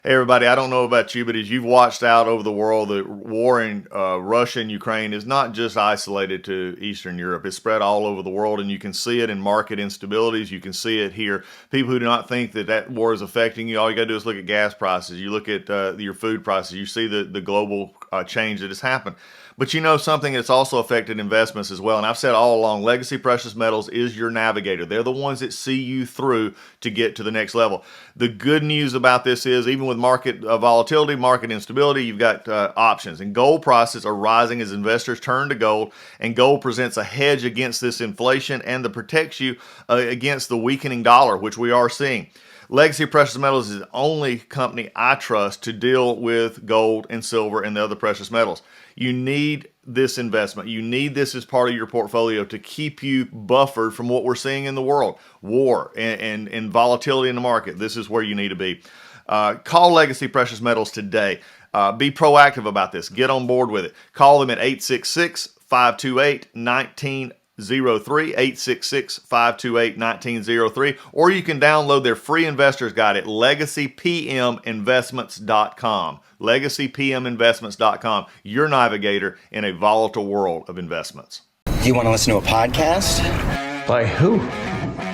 Hey everybody, I don't know about you, but as you've watched out over the world, the war in Russia and Ukraine is not just isolated to Eastern Europe. It's spread all over the world, and you can see it in market instabilities. You can see it here. People who do not think that that war is affecting you, all you got to do is look at gas prices. You look at your food prices. You see the global change that has happened. But you know something that's also affected investments as well. And I've said all along, Legacy Precious Metals is your navigator. They're the ones that see you through to get to the next level. The good news about this is, even with market volatility, market instability, you've got options. And gold prices are rising as investors turn to gold. And gold presents a hedge against this inflation and that protects you against the weakening dollar, which we are seeing. Legacy Precious Metals is the only company I trust to deal with gold and silver and the other precious metals. You need this investment. You need this as part of your portfolio to keep you buffered from what we're seeing in the world, war and volatility in the market. This is where you need to be. Call Legacy Precious Metals today. Be proactive about this. Get on board with it. Call them at 866-528-1903, 866-528-1903, or you can download their free investor's guide at legacypminvestments.com. legacypminvestments.com, your navigator in a volatile world of investments. Do you want to listen to a podcast? By who?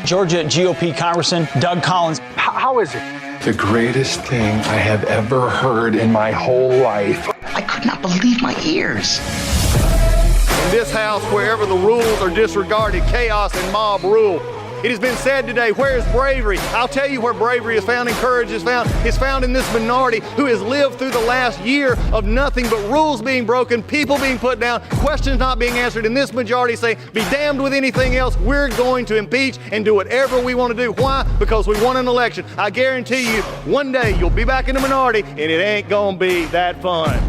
Georgia GOP Congressman Doug Collins. How is it? The greatest thing I have ever heard in my whole life. I could not believe my ears. In this house, wherever the rules are disregarded, chaos and mob rule. It has been said today, where is bravery? I'll tell you where bravery is found and courage is found. It's found in this minority who has lived through the last year of nothing but rules being broken, people being put down, questions not being answered, and this majority say, be damned with anything else. We're going to impeach and do whatever we want to do. Why? Because we won an election. I guarantee you, one day you'll be back in the minority and it ain't gonna be that fun.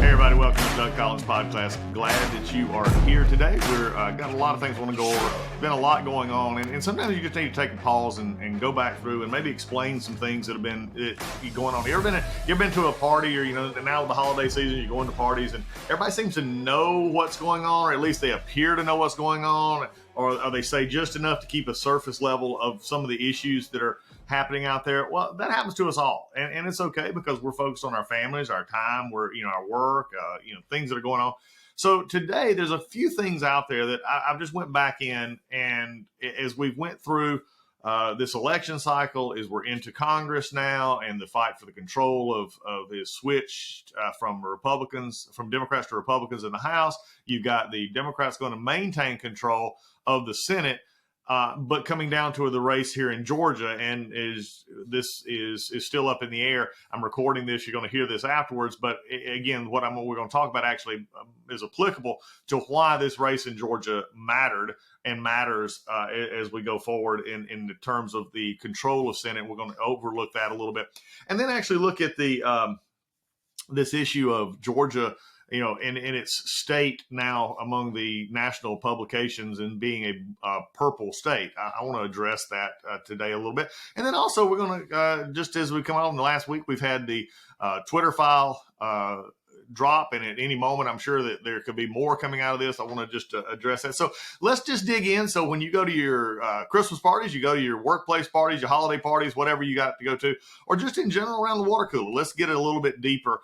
Hey everybody, welcome to Doug Collins Podcast. Glad that you are here today. We're got a lot of things we want to go over. Been a lot going on, and sometimes you just need to take a pause and go back through and maybe explain some things that have been going on. You ever been to a party, or now with the holiday season, you're going to parties and everybody seems to know what's going on, or at least they appear to know what's going on, or they say just enough to keep a surface level of some of the issues that are happening out there. Well, that happens to us all, and it's okay because we're focused on our families, our time, our work, things that are going on. So today, there's a few things out there that I've just went back in, and as we went through this election cycle, as we're into Congress now, and the fight for the control of is switched from Democrats to Republicans in the House. You've got the Democrats going to maintain control of the Senate. But coming down to the race here in Georgia, and this is still up in the air. I'm recording this. You're going to hear this afterwards. But again, what we're going to talk about actually is applicable to why this race in Georgia mattered and matters as we go forward in the terms of the control of Senate. We're going to overlook that a little bit, and then actually look at the this issue of Georgia, in its state now among the national publications and being a purple state. I want to address that today a little bit. And then also we're going to, just as we come out in the last week, we've had the Twitter file drop, and at any moment I'm sure that there could be more coming out of this. I want to just address that. So let's just dig in. So when you go to your Christmas parties, you go to your workplace parties, your holiday parties, whatever you got to go to, or just in general around the water cooler, let's get a little bit deeper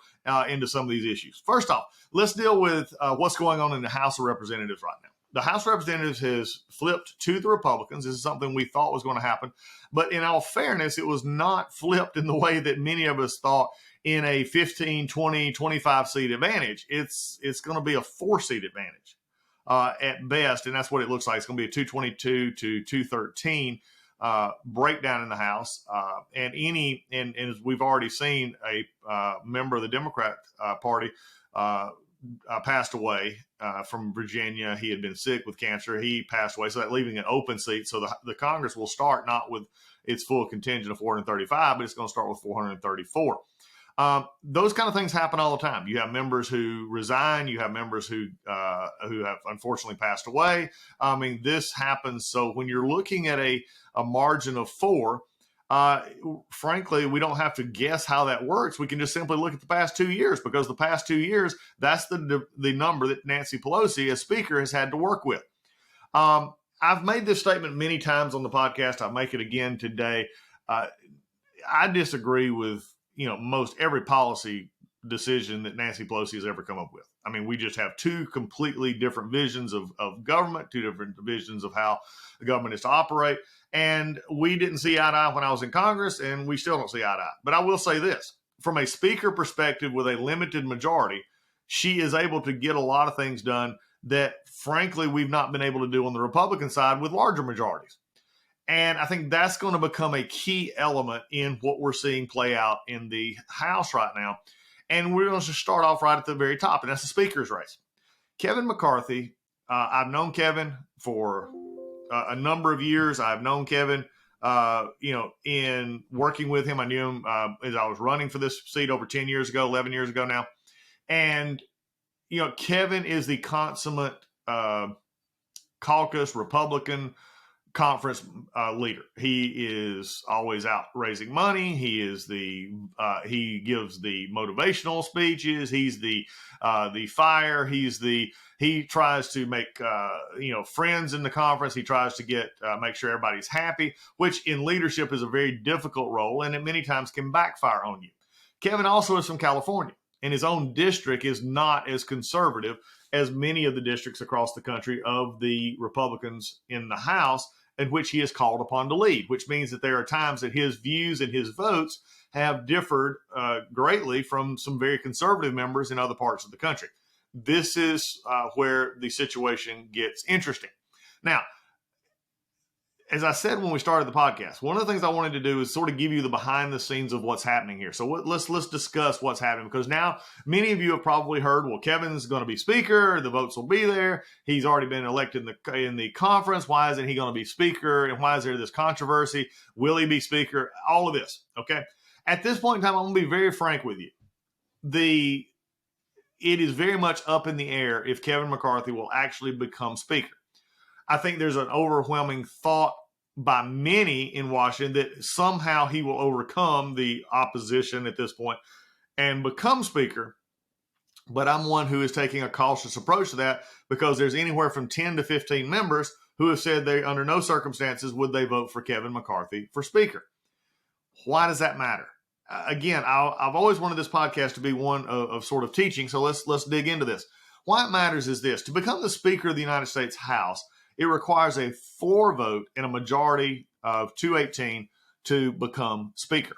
into some of these issues. First off, let's deal with what's going on in the House of Representatives right now. The House of Representatives has flipped to the Republicans. This is something we thought was going to happen. But in all fairness, it was not flipped in the way that many of us thought, in a 15, 20, 25 seat advantage. It's going to be a 4-seat advantage at best, and that's what it looks like. It's going to be a 222 to 213 breakdown in the House. And as we've already seen, a member of the Democrat Party passed away from Virginia. He had been sick with cancer. He passed away, so that leaving an open seat. So the Congress will start not with its full contingent of 435, but it's going to start with 434. Those kind of things happen all the time. You have members who resign. You have members who have unfortunately passed away. I mean, this happens. So when you're looking at a margin of 4, frankly, we don't have to guess how that works. We can just simply look at the past 2 years, because the past 2 years, that's the number that Nancy Pelosi, as Speaker, has had to work with. I've made this statement many times on the podcast. I'll make it again today. I disagree with, most every policy decision that Nancy Pelosi has ever come up with. I mean, we just have two completely different visions of government, two different visions of how the government is to operate. And we didn't see eye to eye when I was in Congress, and we still don't see eye to eye. But I will say this, from a speaker perspective with a limited majority, she is able to get a lot of things done that, frankly, we've not been able to do on the Republican side with larger majorities. And I think that's going to become a key element in what we're seeing play out in the House right now. And we're going to start off right at the very top, and that's the speaker's race. Kevin McCarthy, I've known Kevin for a number of years. I've known Kevin, in working with him. I knew him as I was running for this seat over 10 years ago, 11 years ago now. And, Kevin is the consummate caucus Republican conference leader. He is always out raising money. He is he gives the motivational speeches. He's the fire. He tries to make friends in the conference. He tries to make sure everybody's happy, which in leadership is a very difficult role, and it many times can backfire on you. Kevin also is from California, and his own district is not as conservative as many of the districts across the country of the Republicans in the House, in which he is called upon to lead, which means that there are times that his views and his votes have differed greatly from some very conservative members in other parts of the country. This is where the situation gets interesting. Now, as I said when we started the podcast, one of the things I wanted to do is sort of give you the behind the scenes of what's happening here. So let's discuss what's happening, because now many of you have probably heard, well, Kevin's going to be speaker. The votes will be there. He's already been elected in the conference. Why isn't he going to be speaker? And why is there this controversy? Will he be speaker? All of this. Okay. At this point in time, I'm going to be very frank with you. It is very much up in the air if Kevin McCarthy will actually become speaker. I think there's an overwhelming thought by many in Washington that somehow he will overcome the opposition at this point and become speaker. But I'm one who is taking a cautious approach to that, because there's anywhere from 10 to 15 members who have said they, under no circumstances, would they vote for Kevin McCarthy for speaker. Why does that matter? Again, I've always wanted this podcast to be one of sort of teaching. So let's dig into this. Why it matters is this: to become the Speaker of the United States House, it requires a 4 vote and a majority of 218 to become speaker.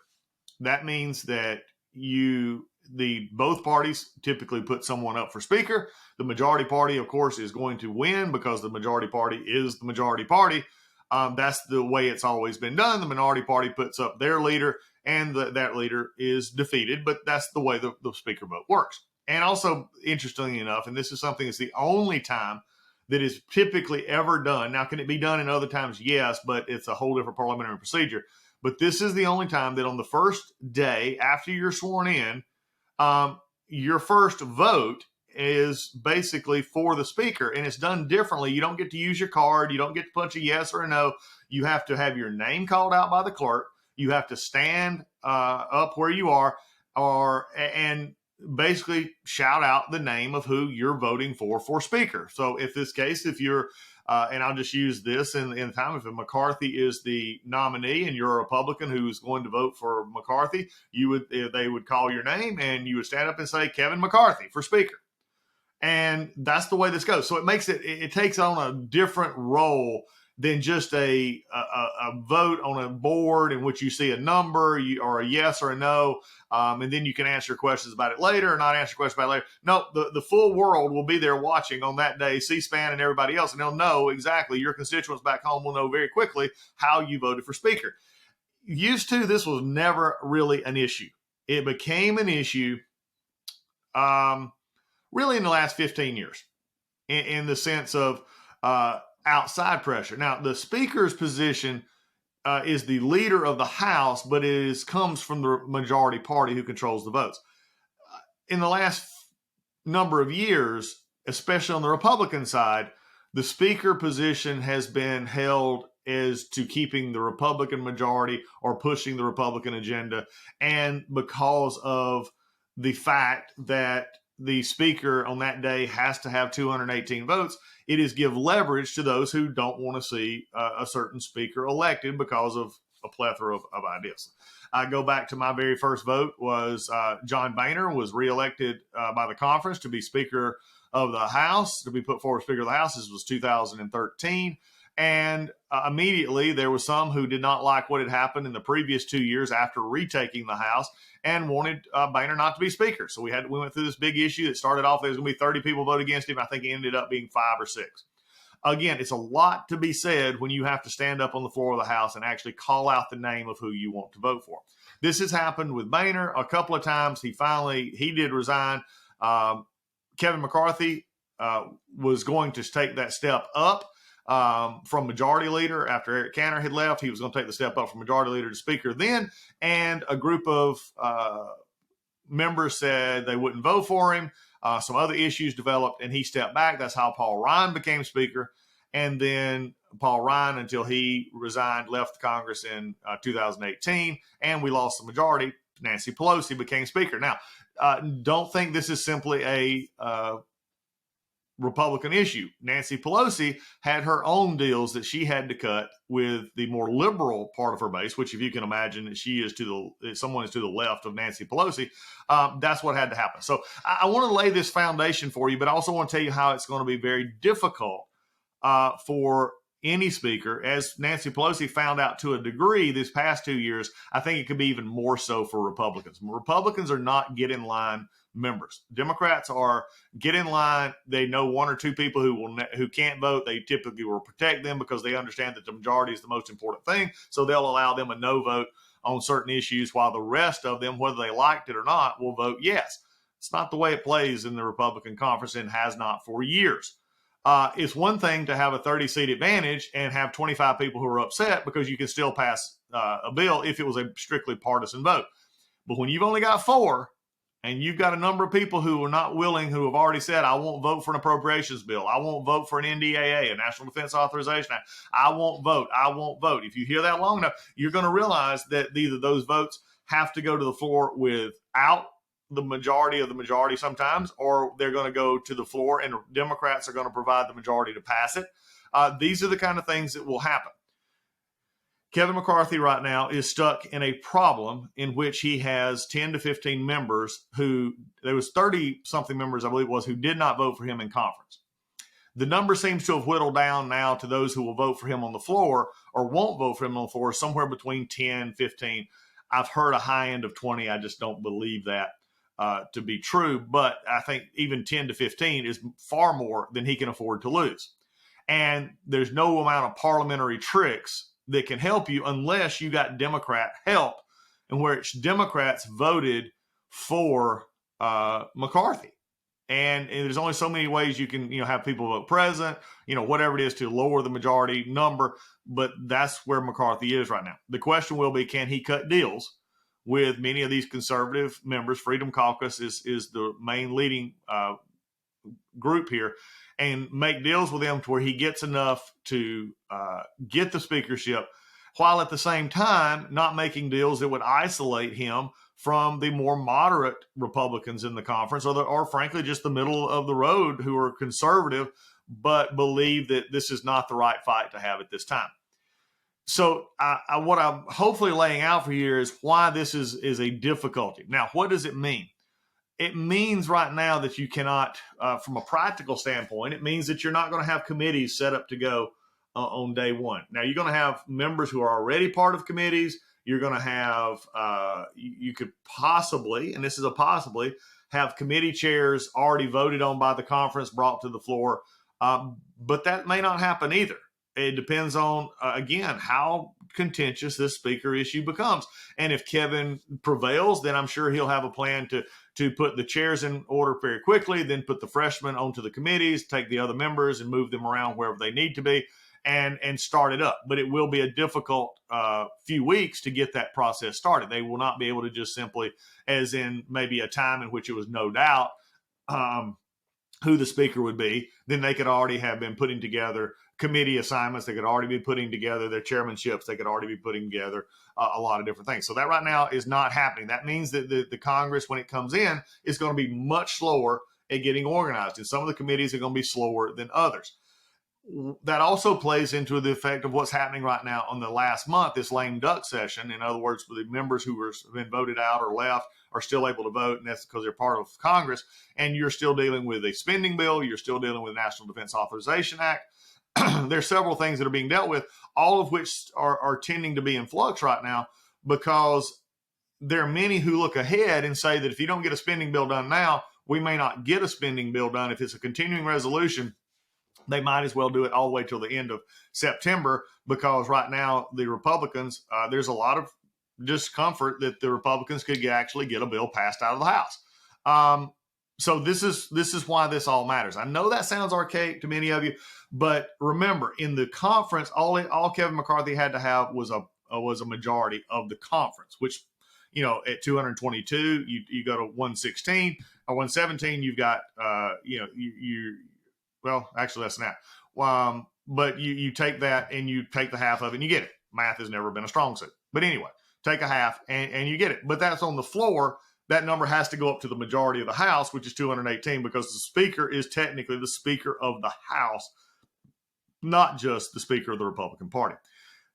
That means that both parties typically put someone up for speaker. The majority party, of course, is going to win because the majority party is the majority party. That's the way it's always been done. The minority party puts up their leader, and that leader is defeated. But that's the way the speaker vote works. And also, interestingly enough, and this is something that's the only time that is typically ever done. Now, can it be done in other times? Yes, but it's a whole different parliamentary procedure. But this is the only time that on the first day after you're sworn in, your first vote is basically for the speaker, and it's done differently. You don't get to use your card. You don't get to punch a yes or a no. You have to have your name called out by the clerk. You have to stand up where you are, and basically shout out the name of who you're voting for speaker. So if you're, and I'll just use this in time, if McCarthy is the nominee and you're a Republican who's going to vote for McCarthy, they would call your name and you would stand up and say Kevin McCarthy for speaker. And that's the way this goes. So it takes on a different role than just a vote on a board in which you see a number or a yes or a no, and then you can answer questions about it later or not answer questions about it later. No, the full world will be there watching on that day, C-SPAN and everybody else, and they'll know exactly. Your constituents back home will know very quickly how you voted for speaker. Used to, this was never really an issue. It became an issue really in the last 15 years in the sense of outside pressure. Now, the speaker's position is the leader of the House, but it comes from the majority party who controls the votes. In the last number of years, especially on the Republican side, the speaker position has been held as to keeping the Republican majority or pushing the Republican agenda. And because of the fact that the speaker on that day has to have 218 votes, it is give leverage to those who don't want to see a certain speaker elected because of a plethora of ideas. I go back to my very first vote was John Boehner was reelected by the conference to be Speaker of the House, to be put forward Speaker of the House. This was 2013. And immediately there was some who did not like what had happened in the previous 2 years after retaking the House and wanted Boehner not to be Speaker. So we went through this big issue that started off, there was going to be 30 people vote against him. I think it ended up being 5 or 6. Again, it's a lot to be said when you have to stand up on the floor of the House and actually call out the name of who you want to vote for. This has happened with Boehner a couple of times. He did resign. Kevin McCarthy was going to take that step up from majority leader after Eric Cantor had left. He was going to take the step up from majority leader to Speaker then, and a group of members said they wouldn't vote for him. Some other issues developed, and he stepped back. That's how Paul Ryan became Speaker. And then Paul Ryan, until he resigned, left Congress in 2018, and we lost the majority. Nancy Pelosi became Speaker. Now, don't think this is simply a Republican issue. Nancy Pelosi had her own deals that she had to cut with the more liberal part of her base, which, if you can imagine, someone is to the left of Nancy Pelosi. That's what had to happen. So I want to lay this foundation for you, but I also want to tell you how it's going to be very difficult for any speaker. As Nancy Pelosi found out to a degree this past 2 years, I think it could be even more so for Republicans. Republicans are not get in line members. Democrats are get in line. They know 1 or 2 people who can't vote. They typically will protect them because they understand that the majority is the most important thing. So they'll allow them a no vote on certain issues, while the rest of them, whether they liked it or not, will vote yes. It's not the way it plays in the Republican conference, and has not for years. It's one thing to have a 30-seat advantage and have 25 people who are upset because you can still pass a bill if it was a strictly partisan vote. But when you've only got 4, and you've got a number of people who are not willing, who have already said, I won't vote for an appropriations bill. I won't vote for an NDAA, a National Defense Authorization Act. I won't vote. I won't vote. If you hear that long enough, you're going to realize that either those votes have to go to the floor without the majority of the majority sometimes, or they're going to go to the floor and Democrats are going to provide the majority to pass it. These are the kind of things that will happen. Kevin McCarthy right now is stuck in a problem in which he has 10 to 15 members there was 30-something members, I believe it was, who did not vote for him in conference. The number seems to have whittled down now to those who will vote for him on the floor or won't vote for him on the floor, somewhere between 10, 15. I've heard a high end of 20. I just don't believe that to be true. But I think even 10 to 15 is far more than he can afford to lose. And there's no amount of parliamentary tricks that can help you unless you got Democrat help, in which Democrats voted for McCarthy. And there's only so many ways you can, have people vote present, whatever it is to lower the majority number. But that's where McCarthy is right now. The question will be, can he cut deals with many of these conservative members? Freedom Caucus is the main leading group here, and make deals with them to where he gets enough to get the speakership, while at the same time not making deals that would isolate him from the more moderate Republicans in the conference, or frankly just the middle of the road who are conservative but believe that this is not the right fight to have at this time. So what I'm hopefully laying out for you is why this is a difficulty. Now, what does it mean? It means right now that you cannot, from a practical standpoint, it means that you're not going to have committees set up to go on day one. Now, you're going to have members who are already part of committees. You're going to have, you could possibly, and this is a possibly, have committee chairs already voted on by the conference, brought to the floor. But that may not happen either. It depends on, again, how contentious this speaker issue becomes. And if Kevin prevails, then I'm sure he'll have a plan to put the chairs in order very quickly, then put the freshmen onto the committees, take the other members and move them around wherever they need to be, and start it up. But it will be a difficult few weeks to get that process started. They will not be able to just simply, as in maybe a time in which it was no doubt who the speaker would be, then they could already have been putting together committee assignments. They could already be putting together their chairmanships. They could already be putting together a lot of different things. So that right now is not happening. That means that the Congress, when it comes in, is going to be much slower at getting organized. And some of the committees are going to be slower than others. that also plays into the effect of what's happening right now on the last month, this lame duck session. In other words, the members who have been voted out or left are still able to vote, and that's because they're part of Congress. And you're still dealing with a spending bill. You're still dealing with the National Defense Authorization Act. There's several things that are being dealt with, all of which are tending to be in flux right now, because there are many who look ahead and say that if you don't get a spending bill done now, we may not get a spending bill done. If it's a continuing resolution, they might as well do it all the way till the end of September, because right now the Republicans, there's a lot of discomfort that the Republicans could actually get a bill passed out of the House. So this is why this all matters. I know that sounds archaic to many of you, but remember, in the conference, all Kevin McCarthy had to have was a majority of the conference, which, at 222, you go to 116 or 117. You've got well, actually less than that. But you take that and you take the half of it and you get it. Math has never been a strong suit. But anyway, take a half and you get it. But that's on the floor. That number has to go up to the majority of the House, which is 218, because the Speaker is technically the Speaker of the House, not just the Speaker of the Republican Party.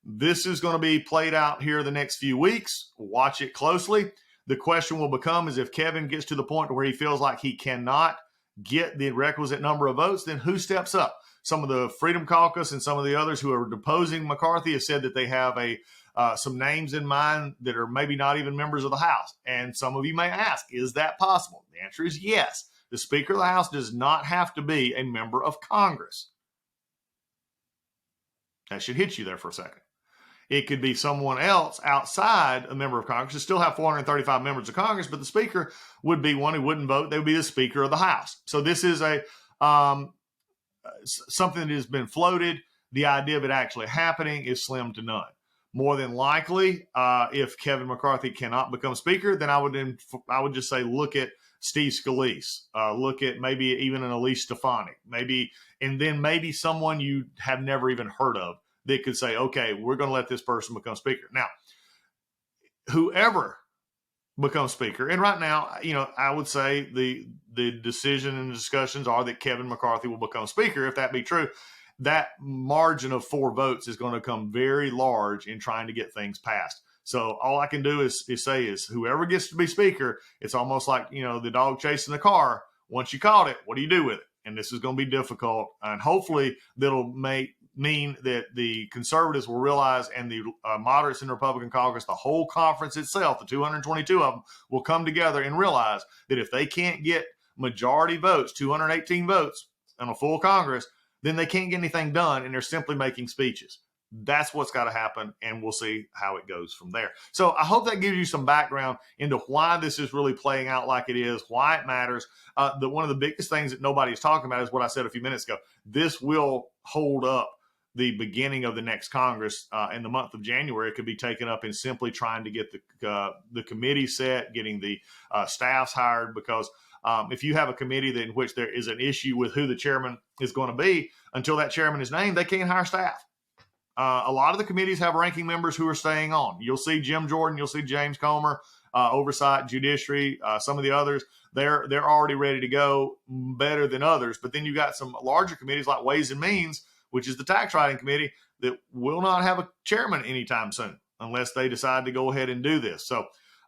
This is going to be played out here the next few weeks. Watch it closely. The question will become is if Kevin gets to the point where he feels like he cannot get the requisite number of votes, then who steps up? Some of the Freedom Caucus and some of the others who are deposing McCarthy have said that they have some names in mind that are maybe not even members of the House. And some of you may ask, is that possible? The answer is yes. The Speaker of the House does not have to be a member of Congress. That should hit you there for a second. It could be someone else outside a member of Congress. You still have 435 members of Congress, but the Speaker would be one who wouldn't vote. They would be the Speaker of the House. So this is something that has been floated. The idea of it actually happening is slim to none. More than likely, if Kevin McCarthy cannot become Speaker, then I would just say look at Steve Scalise, look at maybe even an Elise Stefanik, and then maybe someone you have never even heard of that could say, okay, we're going to let this person become Speaker. Now, whoever becomes Speaker, and right now, I would say the decision and the discussions are that Kevin McCarthy will become Speaker. If that be true, that margin of 4 votes is going to come very large in trying to get things passed. So all I can do is say whoever gets to be Speaker, it's almost like, the dog chasing the car. Once you caught it, what do you do with it? And this is going to be difficult. And hopefully that'll mean that the conservatives will realize, and the moderates in the Republican caucus, the whole conference itself, the 222 of them, will come together and realize that if they can't get majority votes, 218 votes on a full Congress, then they can't get anything done, and they're simply making speeches. That's what's got to happen, and we'll see how it goes from there. So I hope that gives you some background into why this is really playing out like it is, why it matters. One of the biggest things that nobody's talking about is what I said a few minutes ago. This will hold up the beginning of the next Congress in the month of January. It could be taken up in simply trying to get the committee set, getting the staffs hired, because if you have a committee in which there is an issue with who the chairman is going to be, until that chairman is named, they can't hire staff. A lot of the committees have ranking members who are staying on. You'll see Jim Jordan, you'll see James Comer, Oversight, Judiciary, some of the others. They're already ready to go, better than others. But then you got some larger committees like Ways and Means, which is the tax writing committee, that will not have a chairman anytime soon unless they decide to go ahead and do this. So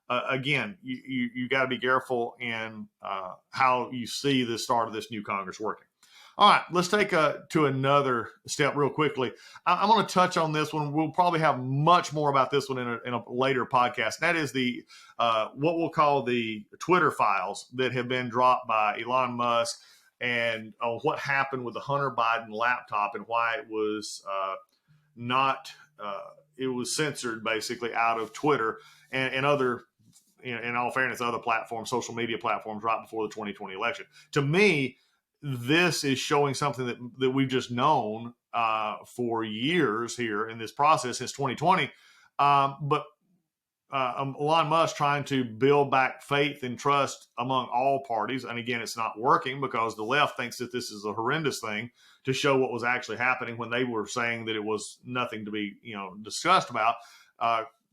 again, you got to be careful in how you see the start of this new Congress working. All right, let's take to another step real quickly. I'm going to touch on this one. We'll probably have much more about this one in a later podcast. And that is the what we'll call the Twitter files that have been dropped by Elon Musk, and what happened with the Hunter Biden laptop and why it was it was censored basically out of Twitter and other, in all fairness, other platforms, social media platforms right before the 2020 election. To me, this is showing something that we've just known for years here in this process since 2020. But Elon Musk trying to build back faith and trust among all parties. And again, it's not working because the left thinks that this is a horrendous thing to show what was actually happening when they were saying that it was nothing to be, discussed about.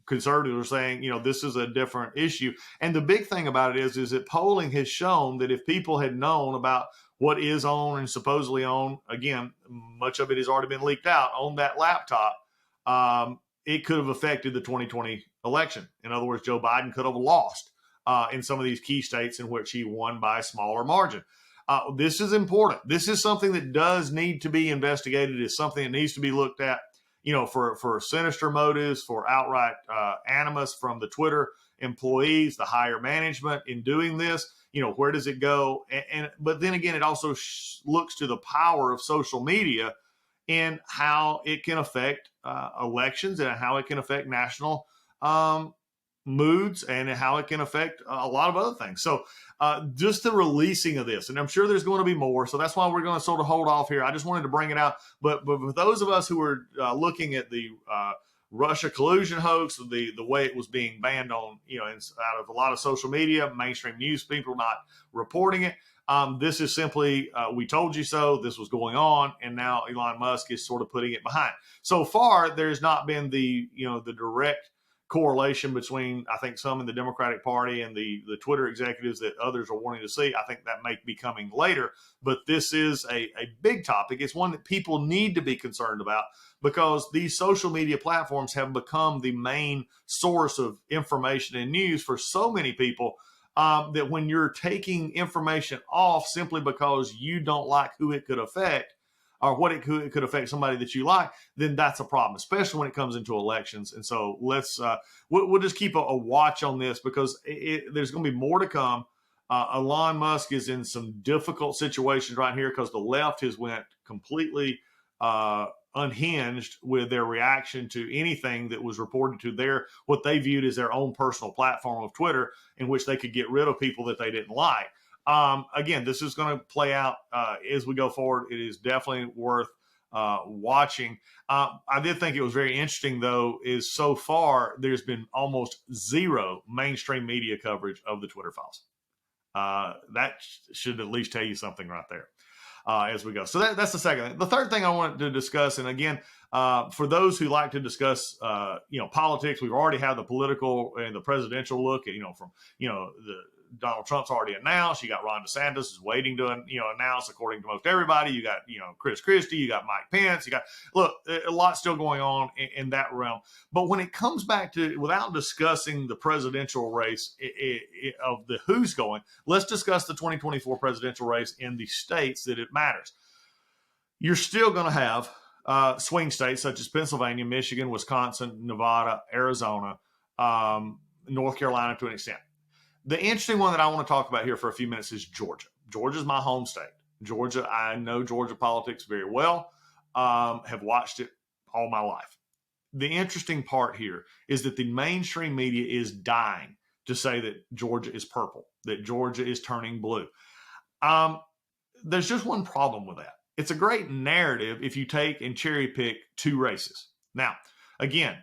Conservatives are saying, this is a different issue. And the big thing about it is that polling has shown that if people had known about what is on and supposedly on, again, much of it has already been leaked out on that laptop, it could have affected the 2020 election. In other words, Joe Biden could have lost in some of these key states in which he won by a smaller margin. This is important. This is something that does need to be investigated. It's something that needs to be looked at, for sinister motives, for outright animus from the Twitter employees, the higher management in doing this. Where does it go? But then again, it also looks to the power of social media and how it can affect elections and how it can affect national moods and how it can affect a lot of other things. So just the releasing of this, and I'm sure there's going to be more. So that's why we're going to sort of hold off here. I just wanted to bring it out. But for those of us who are looking at the Russia collusion hoax, the way it was being banned on, out of a lot of social media, mainstream news people not reporting it. This is simply, we told you so, this was going on, and now Elon Musk is sort of putting it behind. So far, there's not been the direct correlation between, I think, some in the Democratic Party and the Twitter executives that others are wanting to see. I think that may be coming later, but this is a big topic. It's one that people need to be concerned about because these social media platforms have become the main source of information and news for so many people that when you're taking information off simply because you don't like who it could affect or what it could affect somebody that you like, then that's a problem, especially when it comes into elections. And so we'll just keep a watch on this because there's going to be more to come. Elon Musk is in some difficult situations right here because the left has went completely unhinged with their reaction to anything that was reported to what they viewed as their own personal platform of Twitter, in which they could get rid of people that they didn't like. Again, this is going to play out as we go forward. It is definitely worth watching. I did think it was very interesting, though, is so far there's been almost zero mainstream media coverage of the Twitter files. That should at least tell you something right there. As we go. So that's the second thing. The third thing I wanted to discuss, and again, for those who like to discuss, politics, we've already had the political and the presidential look at, the Donald Trump's already announced. You got Ron DeSantis is waiting to, announce, according to most everybody. You got, Chris Christie, you got Mike Pence, a lot still going on in that realm. But when it comes back to, without discussing the presidential race of the who's going, let's discuss the 2024 presidential race in the states that it matters. You're still going to have swing states such as Pennsylvania, Michigan, Wisconsin, Nevada, Arizona, North Carolina to an extent. The interesting one that I want to talk about here for a few minutes is Georgia. Georgia's my home state. Georgia, I know Georgia politics very well, have watched it all my life. The interesting part here is that the mainstream media is dying to say that Georgia is purple, that Georgia is turning blue. There's just one problem with that. It's a great narrative if you take and cherry pick two races. Now, again,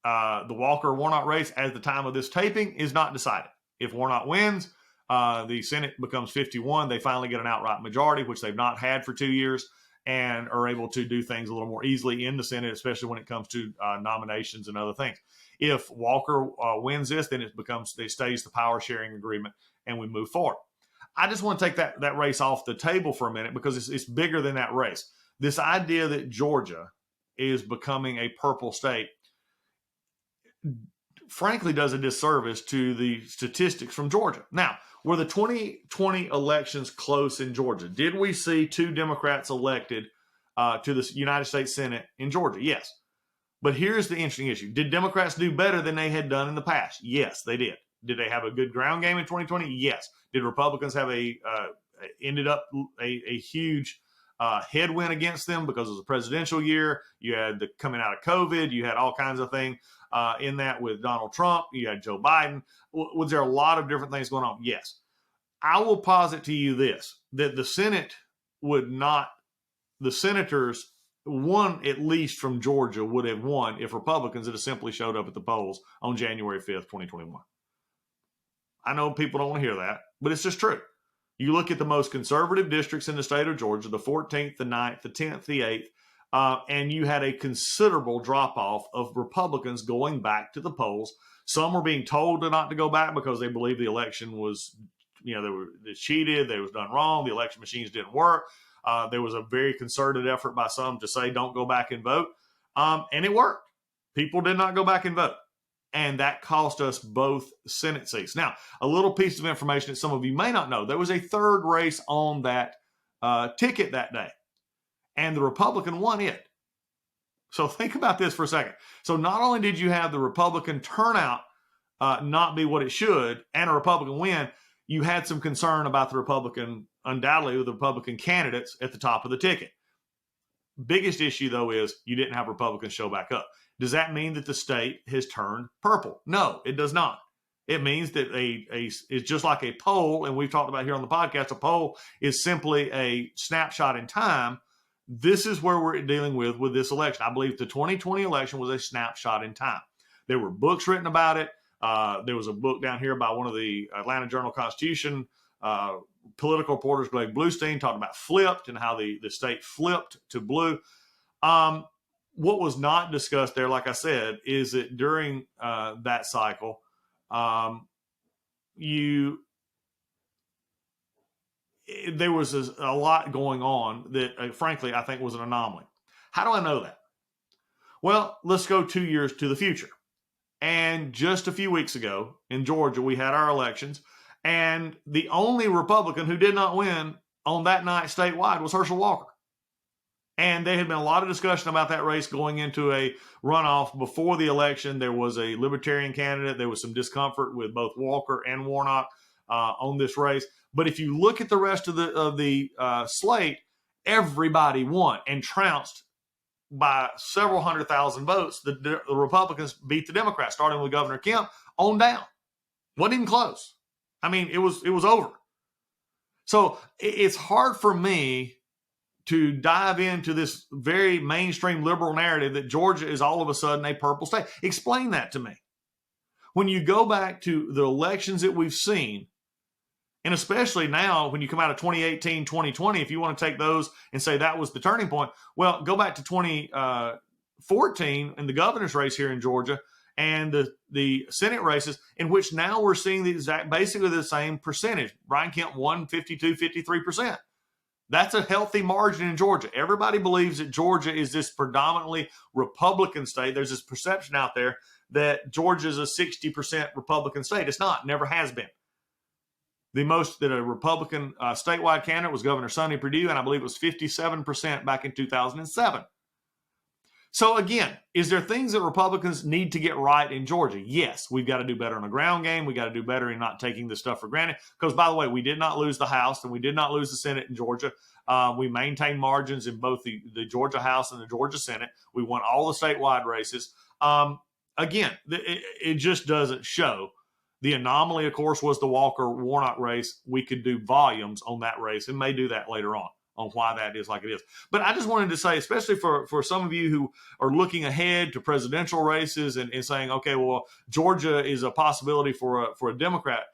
the Walker-Warnock race at the time of this taping is not decided. If Warnock wins, the Senate becomes 51. They finally get an outright majority, which they've not had for 2 years, and are able to do things a little more easily in the Senate, especially when it comes to nominations and other things. If Walker wins this, then it stays the power sharing agreement, and we move forward. I just want to take that race off the table for a minute because it's bigger than that race. This idea that Georgia is becoming a purple state frankly does a disservice to the statistics from Georgia. Now, were the 2020 elections close in Georgia? Did we see 2 Democrats elected to the United States Senate in Georgia? Yes. But here's the interesting issue. Did Democrats do better than they had done in the past? Yes, they did. Did they have a good ground game in 2020? Yes. Did Republicans have ended up a huge headwind against them because it was a presidential year? You had the coming out of COVID. You had all kinds of things in that with Donald Trump. You had Joe Biden. Was there a lot of different things going on? Yes. I will posit to you this, that the Senate the senators, one at least from Georgia, would have won if Republicans had simply showed up at the polls on January 5th, 2021. I know people don't want to hear that, but it's just true. You look at the most conservative districts in the state of Georgia, the 14th, the 9th, the 10th, the 8th, and you had a considerable drop-off of Republicans going back to the polls. Some were being told not to go back because they believed the election was they cheated, they was done wrong, the election machines didn't work. There was a very concerted effort by some to say don't go back and vote, and it worked. People did not go back and vote, and that cost us both Senate seats. Now, a little piece of information that some of you may not know: there was a third race on that ticket that day, and the Republican won it. So think about this for a second. So not only did you have the Republican turnout not be what it should and a Republican win, you had some concern about the Republican, undoubtedly, with the Republican candidates at the top of the ticket. Biggest issue, though, is you didn't have Republicans show back up. Does that mean that the state has turned purple? No, it does not. It means that it's just like a poll, and we've talked about here on the podcast, a poll is simply a snapshot in time. This is where we're dealing with this election. I believe the 2020 election was a snapshot in time. There were books written about it. There was a book down here by one of the Atlanta Journal-Constitution political reporters, Greg Bluestein, talked about flipped and how the state flipped to blue. What was not discussed there, like I said, is that during that cycle, there was a lot going on that, frankly, I think was an anomaly. How do I know that? Well, let's go 2 years to the future. And just a few weeks ago in Georgia, we had our elections, and the only Republican who did not win on that night statewide was Herschel Walker. And there had been a lot of discussion about that race going into a runoff before the election. There was a Libertarian candidate. There was some discomfort with both Walker and Warnock on this race. But if you look at the rest of the slate, everybody won and trounced by several 100,000 votes. The Republicans beat the Democrats, starting with Governor Kemp on down. Wasn't even close. I mean, it was over. So it's hard for me to dive into this very mainstream liberal narrative that Georgia is all of a sudden a purple state. Explain that to me. When you go back to the elections that we've seen, and especially now when you come out of 2018, 2020, if you want to take those and say that was the turning point, well, go back to 2014 in the governor's race here in Georgia and the Senate races, in which now we're seeing basically the same percentage. Brian Kemp won 52, 53%. That's a healthy margin in Georgia. Everybody believes that Georgia is this predominantly Republican state. There's this perception out there that Georgia is a 60% Republican state. It's not, never has been. The most that a Republican statewide candidate was Governor Sonny Perdue, and I believe it was 57% back in 2007. So again, is there things that Republicans need to get right in Georgia? Yes, we've got to do better in the ground game. We got to do better in not taking this stuff for granted. Because, by the way, we did not lose the House and we did not lose the Senate in Georgia. We maintained margins in both the Georgia House and the Georgia Senate. We won all the statewide races. Again, it just doesn't show. The anomaly, of course, was the Walker-Warnock race. We could do volumes on that race and may do that later on why that is like it is. But I just wanted to say, especially for some of you who are looking ahead to presidential races and saying, okay, well, Georgia is a possibility for a Democrat.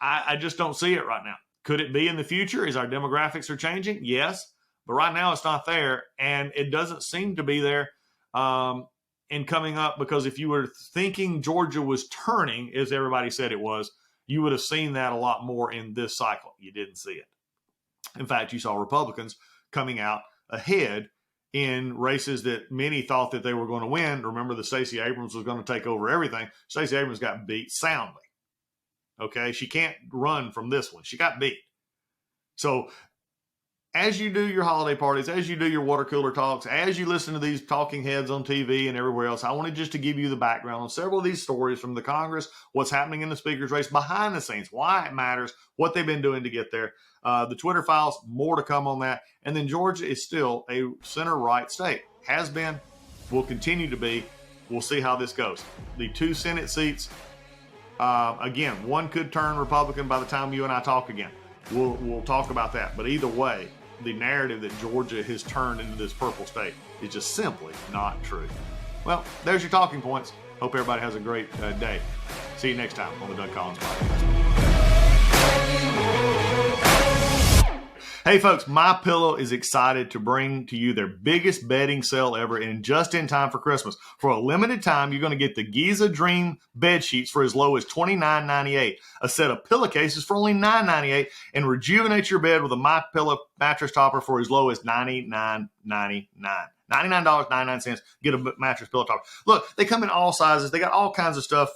I just don't see it right now. Could it be in the future as our demographics are changing? Yes. But right now it's not there. And it doesn't seem to be there in coming up, because if you were thinking Georgia was turning, as everybody said it was, you would have seen that a lot more in this cycle. You didn't see it. In fact, you saw Republicans coming out ahead in races that many thought that they were going to win. Remember that Stacey Abrams was going to take over everything. Stacey Abrams got beat soundly. Okay, she can't run from this one. She got beat. So as you do your holiday parties, as you do your water cooler talks, as you listen to these talking heads on TV and everywhere else, I wanted just to give you the background on several of these stories from the Congress, what's happening in the speaker's race, behind the scenes, why it matters, what they've been doing to get there. The Twitter files, more to come on that. And then Georgia is still a center-right state. Has been, will continue to be. We'll see how this goes. The 2 Senate seats, again, one could turn Republican by the time you and I talk again. We'll talk about that. But either way, the narrative that Georgia has turned into this purple state is just simply not true. Well, there's your talking points. Hope everybody has a great day. See you next time on the Doug Collins Podcast. Hey folks, MyPillow is excited to bring to you their biggest bedding sale ever, and just in time for Christmas. For a limited time, you're going to get the Giza Dream bed sheets for as low as $29.98, a set of pillowcases for only $9.98, and rejuvenate your bed with a MyPillow mattress topper for as low as $99.99. $99.99. Get a mattress pillow topper. Look, they come in all sizes. They got all kinds of stuff.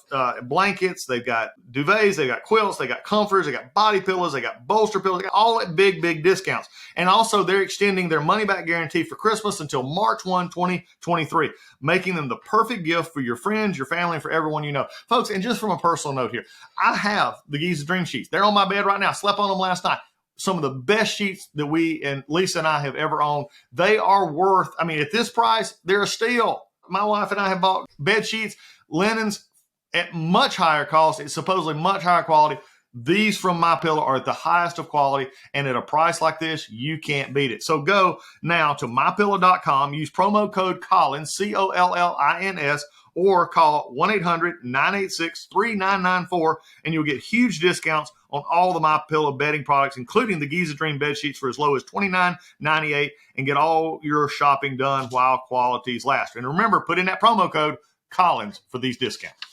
Blankets. They've got duvets. They got quilts. They got comforters. They got body pillows. They got bolster pillows. They got all that big discounts. And also, they're extending their money-back guarantee for Christmas until March 1, 2023, making them the perfect gift for your friends, your family, and for everyone you know. Folks, and just from a personal note here, I have the Giza Dream Sheets. They're on my bed right now. Slept on them last night. Some of the best sheets that we and Lisa and I have ever owned. They are worth, at this price, they're a steal. My wife and I have bought bed sheets, linens at much higher cost. It's supposedly much higher quality. These from MyPillow are at the highest of quality, and at a price like this, you can't beat it. So go now to MyPillow.com, use promo code Collins, COLLINS, or call 1-800-986-3994, and you'll get huge discounts on all the MyPillow bedding products, including the Giza Dream bed sheets for as low as $29.98, and get all your shopping done while qualities last. And remember, put in that promo code Collins for these discounts.